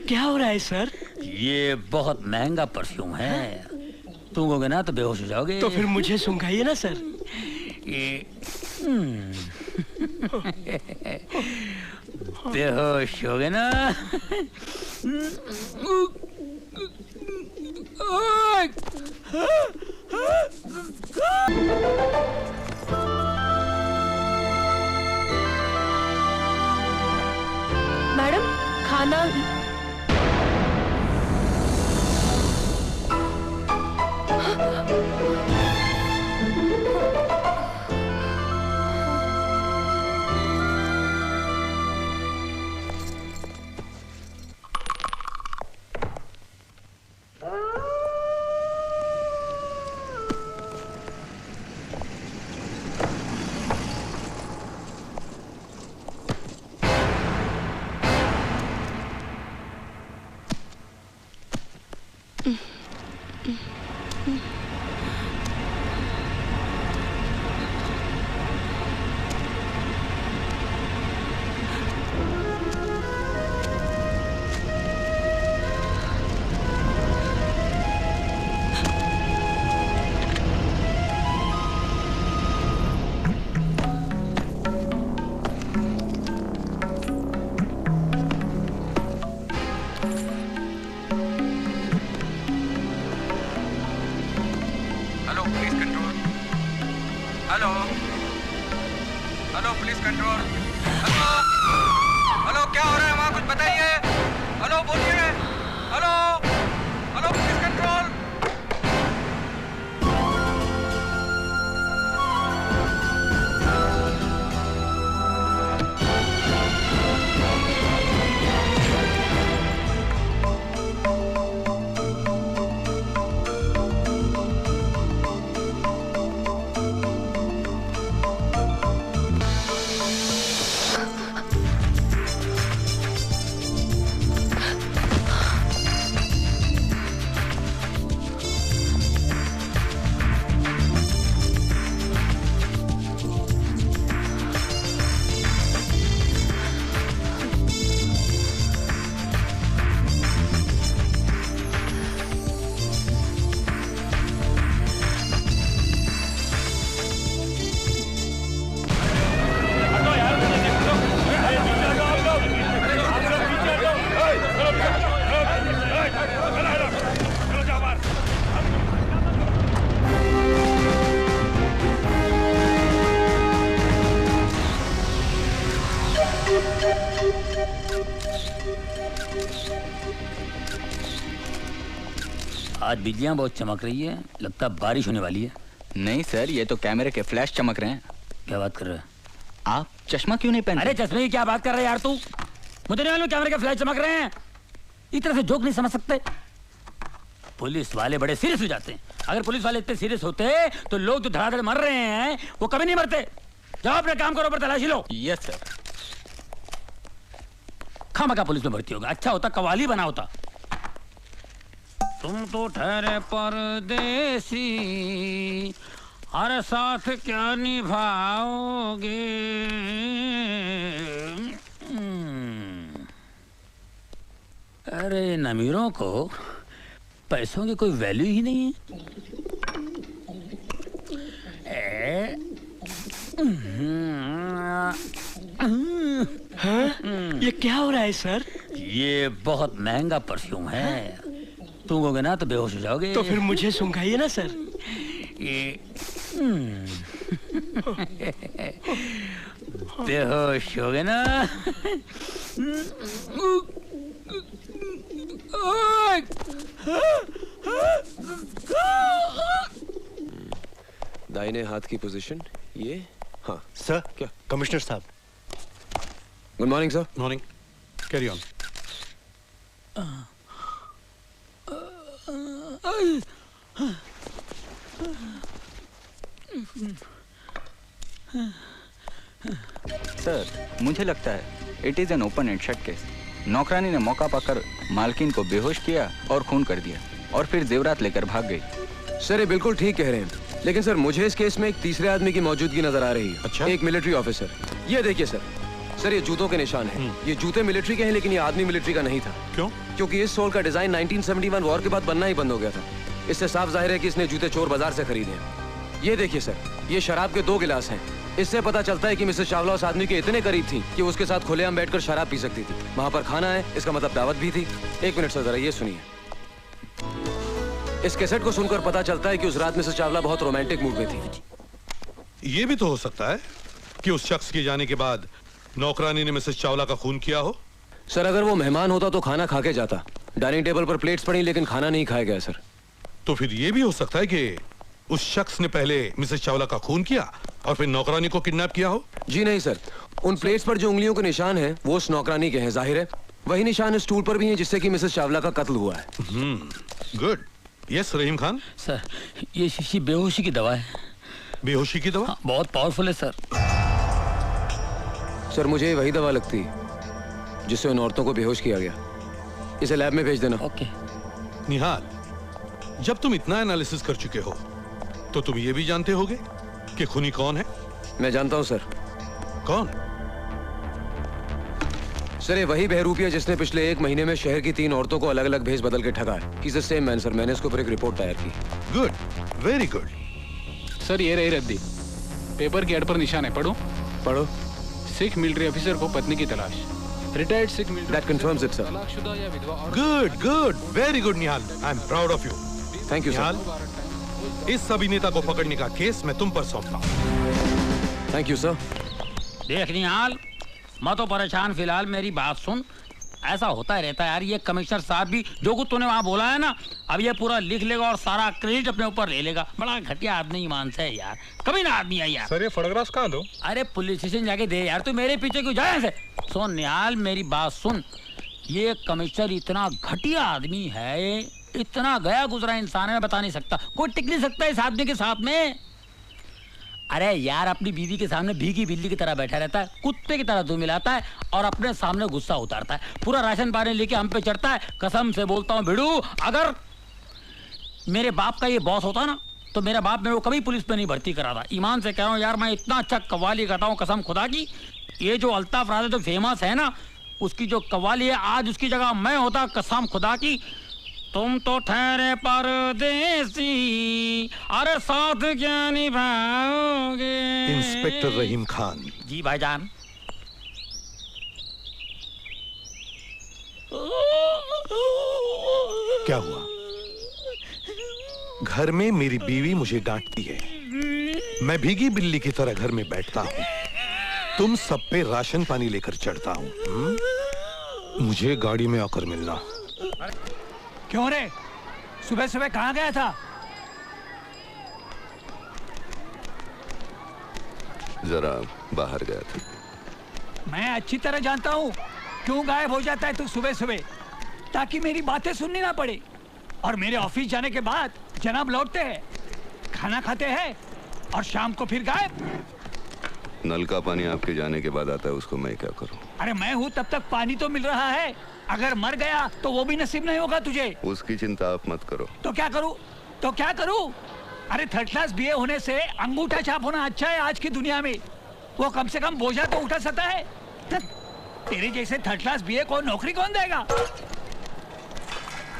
क्या हो रहा है सर? ये बहुत महंगा परफ्यूम है, सूंघोगे ना तो बेहोश हो जाओगे। तो फिर मुझे सूंघाइए ना सर। बेहोश हो गए ना। मैडम खाना। आज बिजलियां बहुत चमक रही है, लगता बारिश होने वाली है। नहीं सर, ये तो कैमरे के फ्लैश चमक रहे हैं। क्या बात कर रहे हैं आप? चश्मा क्यों नहीं पहनते? अरे चश्मे की क्या बात कर रहे हैं यार तू? मुझे नहीं मालूम कैमरे के फ्लैश चमक रहे हैं। इस तरह से जोक नहीं समझ सकते। पुलिस वाले बड़े सीरियस हो जाते हैं। अगर पुलिस वाले इतने सीरियस होते तो लोग जो धड़ाधड़ मर रहे हैं वो कभी नहीं मरते। जाओ अपने काम करो, पर तलाशी लो। Yes sir. खामखा पुलिस में भर्ती होगा, अच्छा होता कवाली बना होता। तुम तो ठहरे परदेसी, हर साथ क्या निभाओगे। अरे इन अमीरों को पैसों की कोई वैल्यू ही नहीं है। हाँ? ये क्या हो रहा है सर? ये बहुत महंगा परफ्यूम है, सूंघोगे ना तो बेहोश हो जाओगे। तो फिर मुझे सूंघाइए ना सर। बेहोश हो गए ना। दाहिने हाथ की पोजीशन ये। हाँ सर। क्या? कमिश्नर साहब। Good morning sir. Morning. Carry on. Sir, मुझे लगता है it is an open and shut case. नौकरानी ने मौका पाकर मालकिन को बेहोश किया और खून कर दिया और फिर जेवरात लेकर भाग गई। सर ये बिल्कुल ठीक कह रहे हैं, लेकिन सर मुझे इस केस में एक तीसरे आदमी की मौजूदगी नजर आ रही है। अच्छा? एक मिलिट्री ऑफिसर। ये देखिए सर, सर ये जूतों के निशान हैं। ये जूते मिलिट्री के हैं लेकिन ये आदमी मिलिट्री का नहीं था। क्यों? क्योंकि इस सोल का डिजाइन 1971 वॉर के बाद बनना ही बंद हो गया था। इससे साफ जाहिर है कि इसने जूते चोर बाजार से खरीदे हैं। ये देखिए सर, ये शराब के 2 गिलास हैं। इससे पता चलता है कि मिसेस चावला उस आदमी के इतने करीब थी कि उसके साथ खुलेआम बैठकर शराब पी सकती थी। वहां पर खाना है, इसका मतलब दावत भी थी। 1 मिनट सर, जरा ये सुनिए। इस कैसेट को सुनकर पता चलता है कि उस रात मिसेस चावला बहुत रोमांटिक मूड में थी। ये भी तो हो सकता है कि उस शख्स के जाने के बाद नौकरानी ने मिसेस चावला का खून किया हो। सर अगर वो मेहमान होता तो खाना खा के जाता। डाइनिंग टेबल पर प्लेट्स पड़ी लेकिन खाना नहीं खाया गया सर। तो फिर ये भी हो सकता है कि उस शख्स ने पहले मिसेस चावला का खून किया और फिर नौकरानी को किडनैप किया हो। जी नहीं सर, उन प्लेट्स पर जो उंगलियों के निशान हैं वो उस नौकरानी के हैं। जाहिर है वही निशान इस स्टूल पर भी हैं जिससे कि मिसेस चावला का कत्ल हुआ है। गुड। यस रहीम खान। सर ये शीशी बेहोशी की दवा है। बेहोशी की दवा? हाँ, बहुत पावरफुल है सर। सर मुझे वही दवा लगती जिससे उन औरतों को बेहोश किया गया। इसे लैब में भेज देना। ओके। निहाल, जब तुम इतना एनालिसिस कर चुके हो तो तुम ये भी जानते होगे कि खूनी कौन है? मैं जानता हूं सर। कौन? सर ये वही बहरूपिया जिसने पिछले 1 महीने में शहर की 3 औरतों को अलग अलग भेज बदल के ठगा है। He's the same man sir. मैंने इसके ऊपर एक रिपोर्ट तैयार की। Good, very good. सर ये रही रद्दी। पेपर के एड पर निशान है, पढ़ो। पढ़ो। सिख मिलिट्री ऑफिसर को पत्नी की तलाश। Retired Sikh military That confirms it, sir. तलाकशुदा या विधवा औरत। Good good, very good Nihal. I am proud of you. Thank you Nihal, sir. इस अभिनेता को पकड़ने का केस मैं तुम पर सौंपता हूं। Thank you sir. देख निहाल, मैं तो परेशान फिलहाल, मेरी बात सुन। ऐसा होता ही रहता है यार। ये कमिश्नर साहब भी जो कुछ तूने वहाँ बोला है ना, अब ये पूरा लिख लेगा और सारा क्रेडिट अपने ऊपर ले लेगा। बड़ा घटिया आदमी ईमान से है यार, कभी ना आदमी है यार। सर ये फोटोग्राफ्स कहाँ दो? अरे पुलिस स्टेशन जाके दे यार, तू मेरे पीछे क्यों जाए ऐसे? सुन निहाल, मेरी बात सुन। ये कमिश्नर इतना घटिया आदमी है, इतना गया गुजरा इंसान है, मैं बता नहीं सकता। कोई टिक नहीं सकता इस आदमी के साथ में। अरे यार अपनी बीवी के सामने भीगी बिल्ली की तरह बैठा रहता है, कुत्ते की तरह दूध मिलाता है और अपने सामने गुस्सा उतारता है। पूरा राशन पानी लेके हम पे चढ़ता है। कसम से बोलता हूँ भिड़ू, अगर मेरे बाप का ये बॉस होता ना तो मेरा बाप मेरे को कभी पुलिस पे नहीं भर्ती करा था। ईमान से कह रहा हूँ यार, मैं इतना अच्छा कव्वाली करता हूँ कसम खुदा की। ये जो अल्ताफ राजा जो फेमस है ना, उसकी जो कव्वाली है, आज उसकी जगह मैं होता कसम खुदा की। तुम तो ठहरे परदेसी, अरे साथ क्या निभाओगे? इंस्पेक्टर रहीम खान। जी भाईजान। क्या हुआ? घर में मेरी बीवी मुझे डांटती है, मैं भीगी बिल्ली की तरह घर में बैठता हूँ, तुम सब पे राशन पानी लेकर चढ़ता हूँ। मुझे गाड़ी में आकर मिलना। क्यों रे, सुबह सुबह कहाँ गया था? जरा बाहर गया था। मैं अच्छी तरह जानता हूँ क्यों गायब हो जाता है तू सुबह सुबह, ताकि मेरी बातें सुननी ना पड़े। और मेरे ऑफिस जाने के बाद जनाब लौटते हैं, खाना खाते हैं और शाम को फिर गायब। नल का पानी आपके जाने के बाद आता है, उसको मैं क्या करूं? अरे मैं हूँ तब तक पानी तो मिल रहा है, अगर मर गया तो वो भी नसीब नहीं होगा तुझे। उसकी चिंता आप मत करो। तो क्या करूँ? तो क्या करूँ? अरे 3rd क्लास बीए होने से अंगूठा छाप होना अच्छा है आज की दुनिया में। वो कम से कम बोझा तो उठा सकता है। तेरे जैसे 3rd क्लास बीए को नौकरी कौन देगा?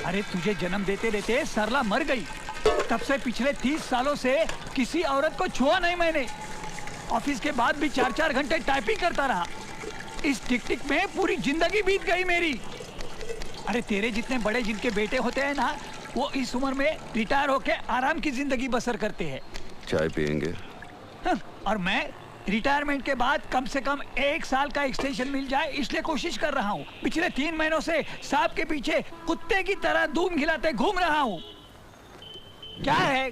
अरे तुझे जन्म देते देते सरला मर गई, तब से पिछले 30 सालों से किसी औरत को छुआ नहीं मैंने। ऑफिस के बाद भी 4-4 घंटे टाइपिंग करता रहा। इस टिक टिक में पूरी जिंदगी बीत गई मेरी। अरे तेरे जितने बड़े जिनके बेटे होते हैं ना, वो इस उम्र में रिटायर होके आराम की जिंदगी बसर करते हैं। चाय पियेंगे? और मैं रिटायरमेंट के बाद कम से कम 1 साल का एक्सटेंशन मिल जाए इसलिए कोशिश कर रहा हूँ। पिछले 3 महीनों से सांप के पीछे कुत्ते की तरह धूम खिलाते घूम रहा हूँ। क्या है?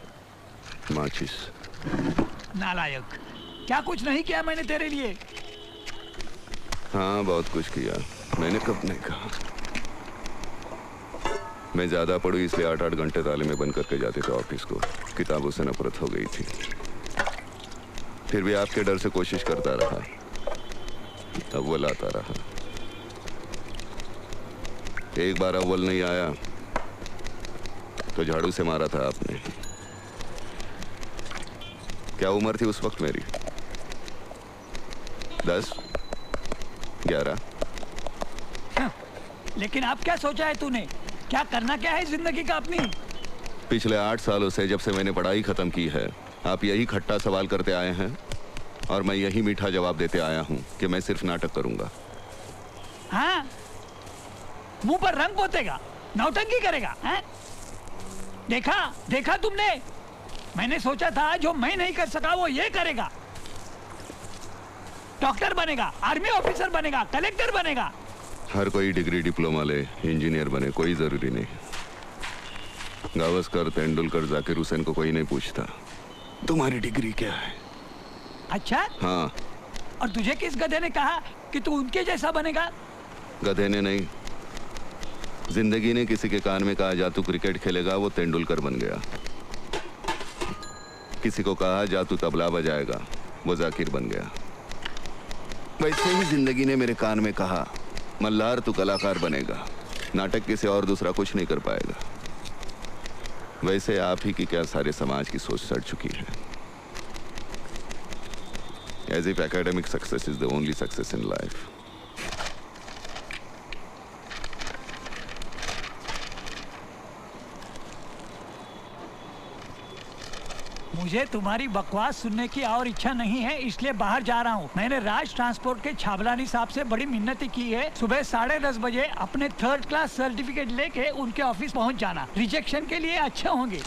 माचिस। नालायक, क्या कुछ नहीं किया मैंने तेरे लिए? हाँ बहुत कुछ किया, मैंने कब नहीं कहा। मैं ज्यादा पढ़ू इसलिए 8-8 घंटे ताले में बंद करके जाते थे ऑफिस को। किताबों से नफरत हो गई थी, फिर भी आपके डर से कोशिश करता रहा, अव्वल आता रहा। एक बार अव्वल नहीं आया तो झाड़ू से मारा था आपने। क्या उम्र थी उस वक्त मेरी? 10? 11। लेकिन आप क्या सोचा है तूने? क्या करना क्या है जिंदगी का अपनी? पिछले 8 सालों से जब से मैंने पढ़ाई खत्म की है, आप यही खट्टा सवाल करते आए हैं और मैं यही मीठा जवाब देते आया हूं कि मैं सिर्फ नाटक करूंगा। हाँ, मुंह पर रंग पोतेगा, नौटंकी करेगा, हैं? देखा तुमने? मैंने सोचा था जो मैं नहीं कर सका वो ये करेगा। डॉक्टर बनेगा, आर्मी ऑफिसर बनेगा, कलेक्टर बनेगा। हर कोई डिग्री डिप्लोमा ले, इंजीनियर बने, कोई जरूरी नहीं। गावस्कर, तेंदुलकर, जाकिर हुसैन को कोई नहीं पूछता तुम्हारी डिग्री क्या है। अच्छा? हाँ। और तुझे किस गधे ने कहा कि तू उनके जैसा बनेगा? गधे ने नहीं, जिंदगी ने किसी के कान में कहा जा तू क्रिकेट खेलेगा, वो तेंदुलकर बन गया। किसी को कहा जा तू तबला बजाएगा, वो जाकिर बन गया। वैसे ही जिंदगी ने मेरे कान में कहा मल्हार तू कलाकार बनेगा, नाटक के से और दूसरा कुछ नहीं कर पाएगा। वैसे आप ही की क्या सारे समाज की सोच सड़ चुकी है। As if academic success is the only success in life. मुझे तुम्हारी बकवास सुनने की और इच्छा नहीं है, इसलिए बाहर जा रहा हूँ। मैंने राज ट्रांसपोर्ट के छाबलानी साहब से बड़ी मिन्नती की है, सुबह 10:30 बजे अपने 3rd क्लास सर्टिफिकेट लेके उनके ऑफिस पहुँच जाना। रिजेक्शन के लिए अच्छे होंगे।